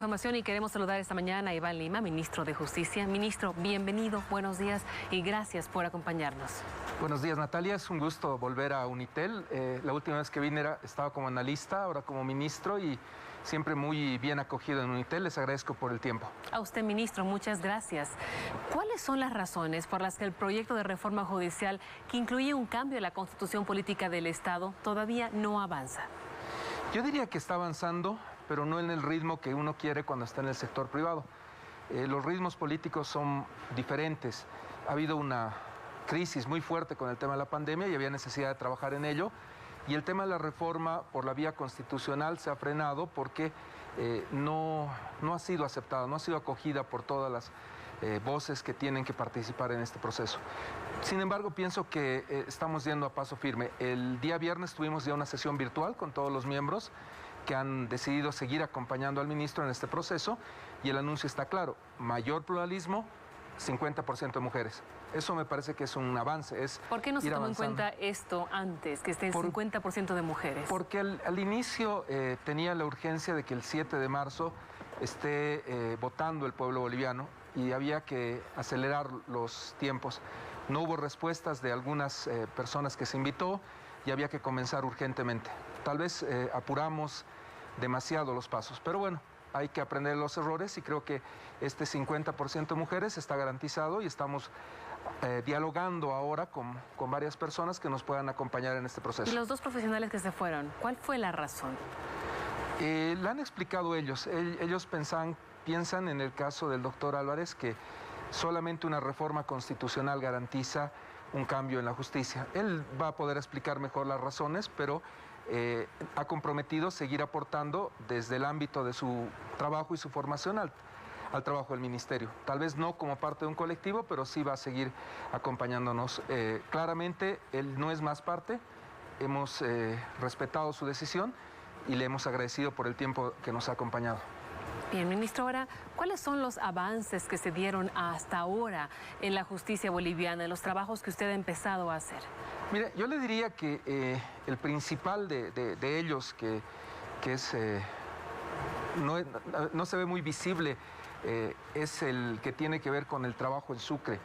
Información y queremos saludar esta mañana a Iván Lima, ministro de Justicia. Ministro, bienvenido, buenos días y gracias por acompañarnos. Buenos días, Natalia. Es un gusto volver a Unitel. La última vez que vine estaba como analista, ahora como ministro y siempre muy bien acogido en Unitel. Les agradezco por el tiempo. A usted, ministro, muchas gracias. ¿Cuáles son las razones por las que el proyecto de reforma judicial que incluye un cambio en la Constitución Política del Estado todavía no avanza? Yo diría que está avanzando, pero no en el ritmo que uno quiere cuando está en el sector privado. Los ritmos políticos son diferentes. Ha habido una crisis muy fuerte con el tema de la pandemia y había necesidad de trabajar en ello. Y el tema de la reforma por la vía constitucional se ha frenado porque no ha sido aceptada, no ha sido acogida por todas las voces que tienen que participar en este proceso. Sin embargo, pienso que estamos yendo a paso firme. El día viernes tuvimos ya una sesión virtual con todos los miembros que han decidido seguir acompañando al ministro en este proceso y el anuncio está claro: mayor pluralismo, 50% de mujeres. Eso me parece que es un avance. ¿Por qué no se tomó en cuenta esto antes, que esté en 50% de mujeres? Porque al inicio tenía la urgencia de que el 7 de marzo esté votando el pueblo boliviano y había que acelerar los tiempos. No hubo respuestas de algunas personas que se invitó y había que comenzar urgentemente. Tal vez apuramos demasiado los pasos, pero bueno, hay que aprender los errores y creo que este 50% de mujeres está garantizado y estamos dialogando ahora con varias personas que nos puedan acompañar en este proceso. ¿Y los dos profesionales que se fueron, cuál fue la razón? La han explicado ellos. Ellos piensan en el caso del doctor Álvarez que solamente una reforma constitucional garantiza un cambio en la justicia. Él va a poder explicar mejor las razones, pero ha comprometido seguir aportando desde el ámbito de su trabajo y su formación al trabajo del ministerio. Tal vez no como parte de un colectivo, pero sí va a seguir acompañándonos. Claramente, él no es más parte, hemos respetado su decisión y le hemos agradecido por el tiempo que nos ha acompañado. Bien, ministro, ahora, ¿cuáles son los avances que se dieron hasta ahora en la justicia boliviana, en los trabajos que usted ha empezado a hacer? Mire, yo le diría que el principal de ellos, que no se ve muy visible, es el que tiene que ver con el trabajo en Sucre.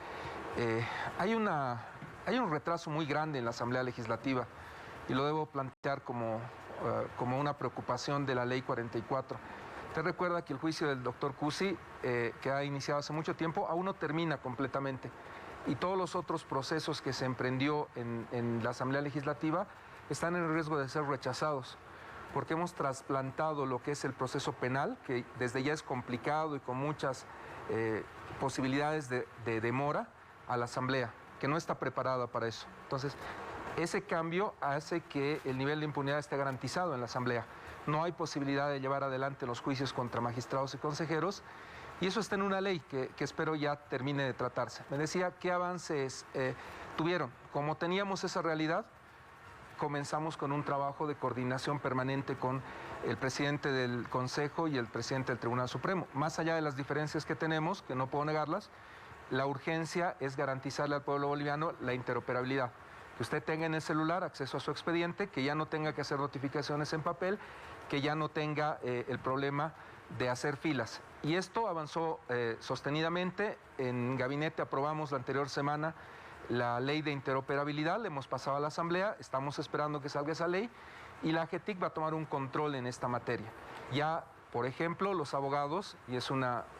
Hay un retraso muy grande en la Asamblea Legislativa y lo debo plantear como una preocupación de la Ley 44. Usted recuerda que el juicio del doctor Cusi, que ha iniciado hace mucho tiempo, aún no termina completamente. Y todos los otros procesos que se emprendió en la Asamblea Legislativa están en riesgo de ser rechazados, porque hemos trasplantado lo que es el proceso penal, que desde ya es complicado y con muchas posibilidades de demora, a la Asamblea, que no está preparada para eso. Entonces, ese cambio hace que el nivel de impunidad esté garantizado en la Asamblea. No hay posibilidad de llevar adelante los juicios contra magistrados y consejeros, y eso está en una ley que espero ya termine de tratarse. Me decía, ¿qué avances tuvieron? Como teníamos esa realidad, comenzamos con un trabajo de coordinación permanente con el presidente del Consejo y el presidente del Tribunal Supremo. Más allá de las diferencias que tenemos, que no puedo negarlas, la urgencia es garantizarle al pueblo boliviano la interoperabilidad. Que usted tenga en el celular acceso a su expediente, que ya no tenga que hacer notificaciones en papel, que ya no tenga el problema de hacer filas. Y esto avanzó sostenidamente. En gabinete aprobamos la anterior semana la ley de interoperabilidad, le hemos pasado a la Asamblea, estamos esperando que salga esa ley y la AGETIC va a tomar un control en esta materia. Ya, por ejemplo, los abogados, y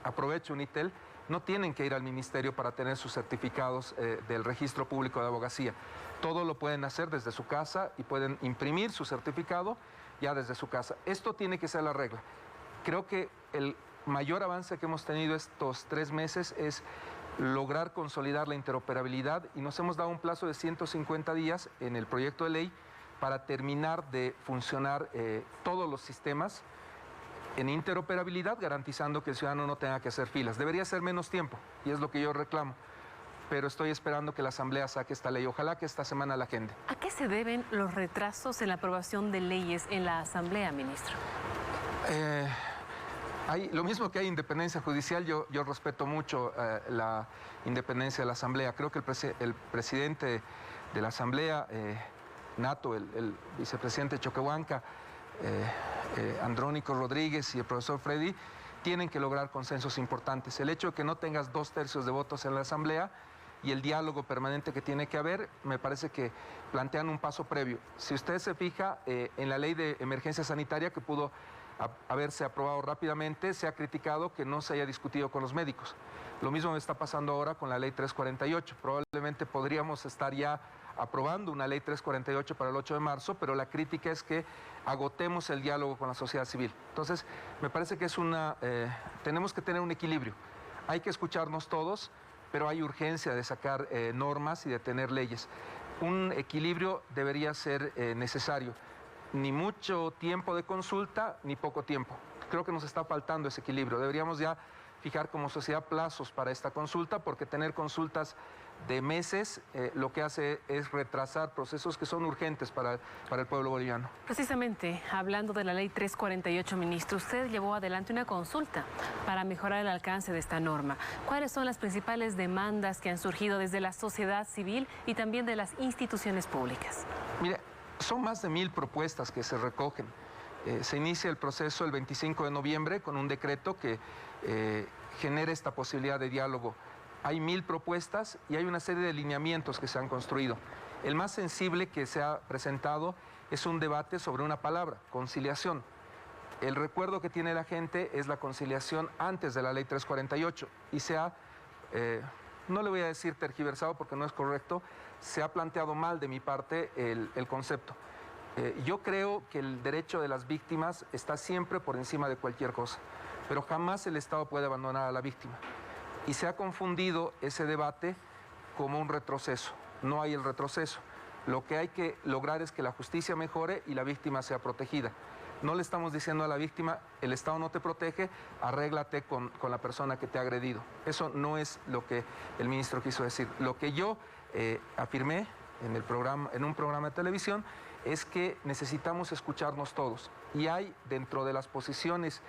aprovecho Unitel, no tienen que ir al ministerio para tener sus certificados del registro público de abogacía. Todo lo pueden hacer desde su casa y pueden imprimir su certificado ya desde su casa. Esto tiene que ser la regla. Creo que el mayor avance que hemos tenido estos 3 meses es lograr consolidar la interoperabilidad y nos hemos dado un plazo de 150 días en el proyecto de ley para terminar de funcionar todos los sistemas en interoperabilidad, garantizando que el ciudadano no tenga que hacer filas. Debería ser menos tiempo, y es lo que yo reclamo, pero estoy esperando que la Asamblea saque esta ley. Ojalá que esta semana la agende. ¿A qué se deben los retrasos en la aprobación de leyes en la Asamblea, ministro? Lo mismo que hay independencia judicial, yo respeto mucho la independencia de la Asamblea. Creo que el presidente de la Asamblea, Nato, el vicepresidente Choquehuanca, Andrónico Rodríguez y el profesor Freddy tienen que lograr consensos importantes. El hecho de que no tengas 2/3 de votos en la Asamblea y el diálogo permanente que tiene que haber, me parece que plantean un paso previo. Si usted se fija en la ley de emergencia sanitaria que pudo haberse aprobado rápidamente, se ha criticado que no se haya discutido con los médicos. Lo mismo me está pasando ahora con la ley 348. Probablemente podríamos estar ya aprobando una ley 348 para el 8 de marzo, pero la crítica es que agotemos el diálogo con la sociedad civil. Entonces, me parece que tenemos que tener un equilibrio. Hay que escucharnos todos, pero hay urgencia de sacar normas y de tener leyes. Un equilibrio debería ser necesario. Ni mucho tiempo de consulta, ni poco tiempo. Creo que nos está faltando ese equilibrio. Deberíamos ya fijar como sociedad plazos para esta consulta, porque tener consultas de meses lo que hace es retrasar procesos que son urgentes para el pueblo boliviano. Precisamente, hablando de la ley 348, ministro, usted llevó adelante una consulta para mejorar el alcance de esta norma. ¿Cuáles son las principales demandas que han surgido desde la sociedad civil y también de las instituciones públicas? Mire, son más de 1000 propuestas que se recogen. Se inicia el proceso el 25 de noviembre con un decreto que genera esta posibilidad de diálogo. Hay 1000 propuestas y hay una serie de lineamientos que se han construido. El más sensible que se ha presentado es un debate sobre una palabra, conciliación. El recuerdo que tiene la gente es la conciliación antes de la ley 348 y se ha, no le voy a decir tergiversado porque no es correcto, se ha planteado mal de mi parte el concepto. Yo creo que el derecho de las víctimas está siempre por encima de cualquier cosa, pero jamás el Estado puede abandonar a la víctima. Y se ha confundido ese debate como un retroceso. No hay el retroceso. Lo que hay que lograr es que la justicia mejore y la víctima sea protegida. No le estamos diciendo a la víctima, el Estado no te protege, arréglate con la persona que te ha agredido. Eso no es lo que el ministro quiso decir. Lo que yo afirmé en un programa de televisión es que necesitamos escucharnos todos. Y hay dentro de las posiciones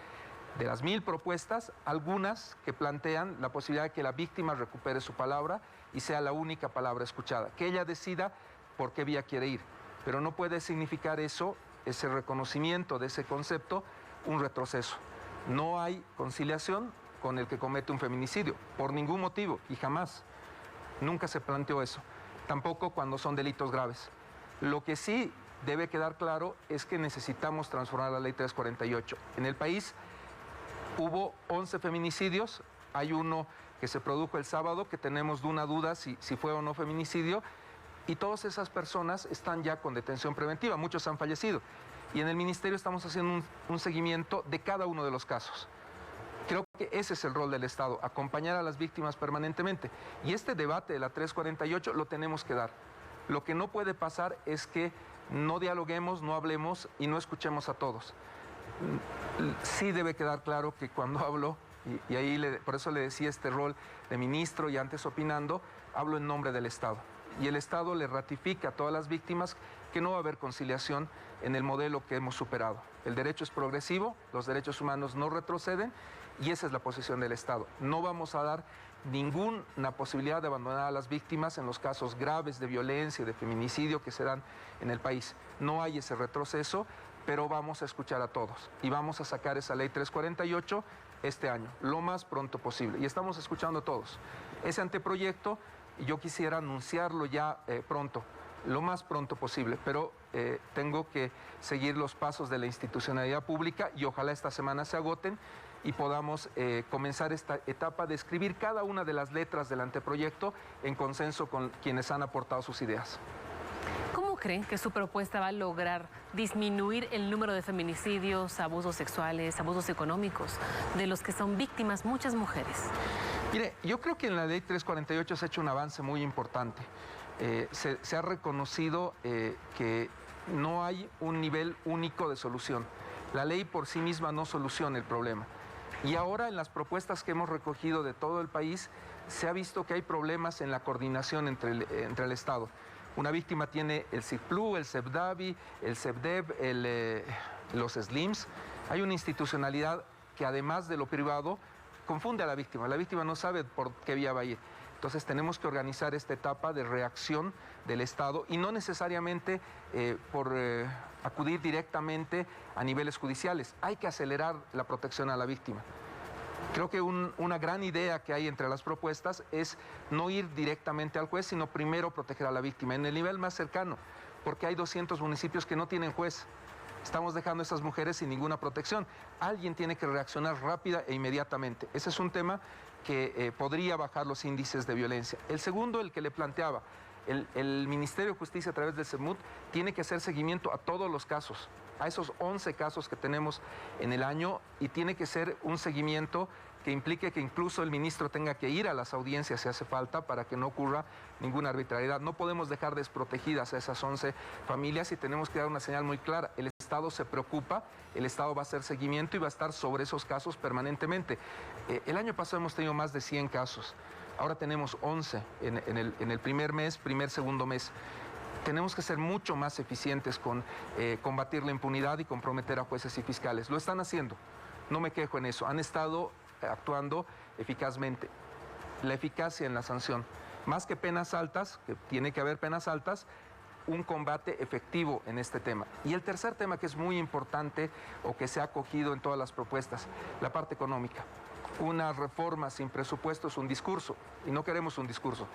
de las 1000 propuestas, algunas que plantean la posibilidad de que la víctima recupere su palabra y sea la única palabra escuchada, que ella decida por qué vía quiere ir. Pero no puede significar eso, ese reconocimiento de ese concepto, un retroceso. No hay conciliación con el que comete un feminicidio, por ningún motivo y jamás. Nunca se planteó eso. Tampoco cuando son delitos graves. Lo que sí debe quedar claro es que necesitamos transformar la ley 348. En el país hubo 11 feminicidios, hay uno que se produjo el sábado, que tenemos una duda si fue o no feminicidio, y todas esas personas están ya con detención preventiva, muchos han fallecido. Y en el ministerio estamos haciendo un seguimiento de cada uno de los casos. Creo que ese es el rol del Estado, acompañar a las víctimas permanentemente. Y este debate de la 348 lo tenemos que dar. Lo que no puede pasar es que no dialoguemos, no hablemos y no escuchemos a todos. Sí debe quedar claro que cuando hablo, y ahí por eso le decía este rol de ministro y antes opinando, hablo en nombre del Estado. Y el Estado le ratifica a todas las víctimas que no va a haber conciliación en el modelo que hemos superado. El derecho es progresivo, los derechos humanos no retroceden y esa es la posición del Estado. No vamos a dar ninguna posibilidad de abandonar a las víctimas en los casos graves de violencia, de feminicidio que se dan en el país. No hay ese retroceso, pero vamos a escuchar a todos y vamos a sacar esa ley 348 este año, lo más pronto posible. Y estamos escuchando a todos. Ese anteproyecto yo quisiera anunciarlo ya pronto, lo más pronto posible, pero tengo que seguir los pasos de la institucionalidad pública y ojalá esta semana se agoten y podamos comenzar esta etapa de escribir cada una de las letras del anteproyecto en consenso con quienes han aportado sus ideas. ¿Cómo creen que su propuesta va a lograr disminuir el número de feminicidios, abusos sexuales, abusos económicos de los que son víctimas muchas mujeres? Mire, yo creo que en la ley 348 se ha hecho un avance muy importante. Se ha reconocido que no hay un nivel único de solución. La ley por sí misma no soluciona el problema. Y ahora en las propuestas que hemos recogido de todo el país, se ha visto que hay problemas en la coordinación entre el Estado. Una víctima tiene el CIPLU, el CEPDAVI, el CEPDEV, los SLIMS. Hay una institucionalidad que además de lo privado, confunde a la víctima. La víctima no sabe por qué vía va a ir. Entonces tenemos que organizar esta etapa de reacción del Estado y no necesariamente por acudir directamente a niveles judiciales. Hay que acelerar la protección a la víctima. Creo que una gran idea que hay entre las propuestas es no ir directamente al juez, sino primero proteger a la víctima en el nivel más cercano, porque hay 200 municipios que no tienen juez. Estamos dejando a esas mujeres sin ninguna protección. Alguien tiene que reaccionar rápida e inmediatamente. Ese es un tema que podría bajar los índices de violencia. El segundo, el que le planteaba, el Ministerio de Justicia a través del SEMUT tiene que hacer seguimiento a todos los casos, a esos 11 casos que tenemos en el año, y tiene que ser un seguimiento que implique que incluso el ministro tenga que ir a las audiencias si hace falta para que no ocurra ninguna arbitrariedad. No podemos dejar desprotegidas a esas 11 familias y tenemos que dar una señal muy clara. El Estado se preocupa, el Estado va a hacer seguimiento y va a estar sobre esos casos permanentemente. El año pasado hemos tenido más de 100 casos, ahora tenemos 11 en el primer mes, segundo mes. Tenemos que ser mucho más eficientes con combatir la impunidad y comprometer a jueces y fiscales. Lo están haciendo, no me quejo en eso, han estado actuando eficazmente. La eficacia en la sanción, más que penas altas, que tiene que haber penas altas, un combate efectivo en este tema. Y el tercer tema que es muy importante o que se ha acogido en todas las propuestas, la parte económica. Una reforma sin presupuesto es un discurso, y no queremos un discurso,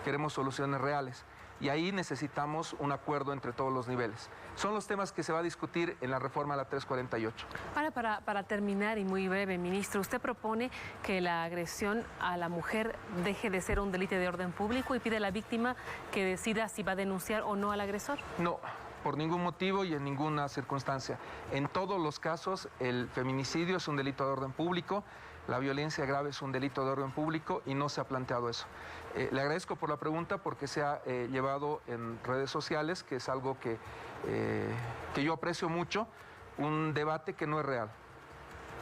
queremos soluciones reales. Y ahí necesitamos un acuerdo entre todos los niveles. Son los temas que se va a discutir en la reforma a la 348. Ahora, para terminar y muy breve, ministro, usted propone que la agresión a la mujer deje de ser un delito de orden público y pide a la víctima que decida si va a denunciar o no al agresor. No, por ningún motivo y en ninguna circunstancia. En todos los casos, el feminicidio es un delito de orden público, la violencia grave es un delito de orden público y no se ha planteado eso. Le agradezco por la pregunta porque se ha llevado en redes sociales, que es algo que yo aprecio mucho, un debate que no es real.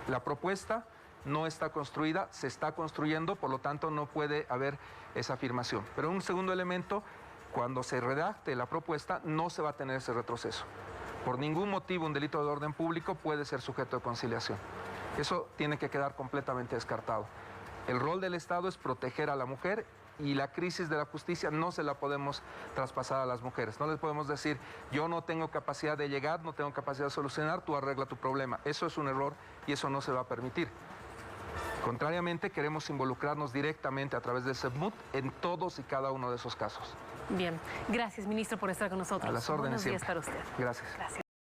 La propuesta no está construida, se está construyendo, por lo tanto no puede haber esa afirmación. Pero un segundo elemento, cuando se redacte la propuesta no se va a tener ese retroceso. Por ningún motivo un delito de orden público puede ser sujeto de conciliación. Eso tiene que quedar completamente descartado. El rol del Estado es proteger a la mujer y la crisis de la justicia no se la podemos traspasar a las mujeres. No les podemos decir, yo no tengo capacidad de llegar, no tengo capacidad de solucionar, tú arregla tu problema. Eso es un error y eso no se va a permitir. Contrariamente, queremos involucrarnos directamente a través del SEMUT en todos y cada uno de esos casos. Bien, gracias, ministro, por estar con nosotros. A las órdenes. Buenos días para usted. Gracias. Gracias.